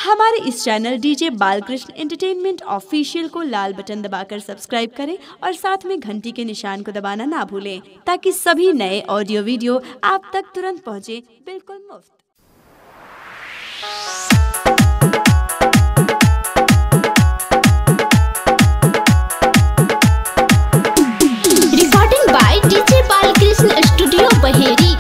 हमारे इस channel DJ Balkrishna entertainment official को लाल बटन दबाकर सब्सक्राइब करें और साथ में घंटी के निशान को दबाना ना भूलें ताकि सभी नए ऑडियो वीडियो आप तक तुरंत पहुंचे, बिल्कुल मुफ्त। Recording by DJ Balkrishna studio Baheri.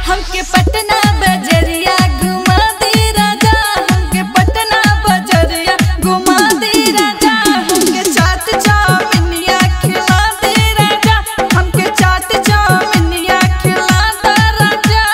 हमके पटना बजरिया घुमा दे राजा, हमके पटना बजरिया घुमा दे राजा, हमके चाट चाउमीनिया खिला दे राजा, हमके चाट चाउमीनिया खिला दे राजा।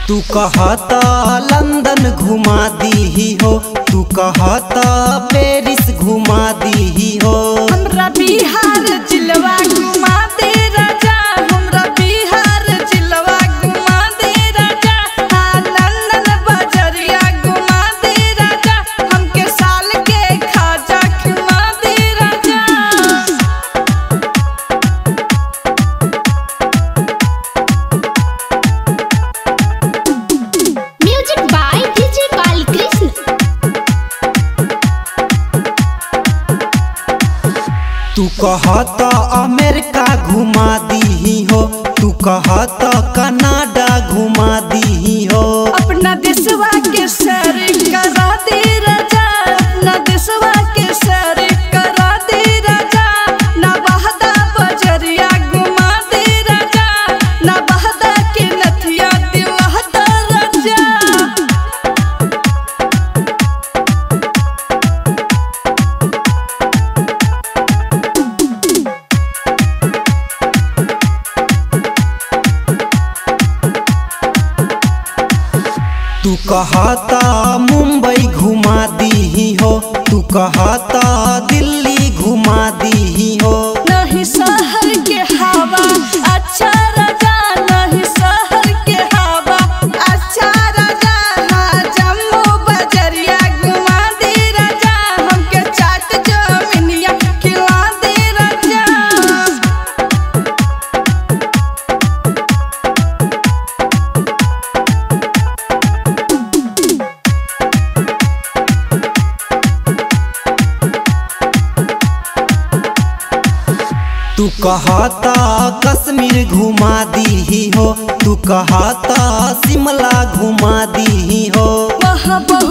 तू कहता लंदन घुमा दी हो, तू कहता पेरिस घुमा दी हो। हमरा बिहार जिलवा घुमा दे राजा, हमरा बिहार जिलवा घुमा दे राजा, हाँ लंदन बजरिया घुमा दे राजा, हमके साल के खाजा खिला दे राजा। Music by DJ Balkrishna. तू कहता अमेरिका घुमा दी हो, तू कहता कनाडा घुमा दी हो। अपना देशवा के सैर करा दे राजा, अपना देशवा के सैर करा दे राजा, ना बहदा बजरिया घुमा दे राजा, ना बहदा के नथिया दिलवा दे राजा। तू कहता मुंबई घुमा दी हो, तू कहता दिल्ली घुमा दी हो। नहीं शहर के हवा अच्छा राजा, नहीं शहर के हवा अच्छा राजा, हाँ जम्मू बजरिया घुमा दे राजा, हमके चाट चाउमीनिया खिला दे राजा। तू कहता कश्मीर घुमा दी हो, तू कहता शिमला घुमा दी हो। वहाँ बहुत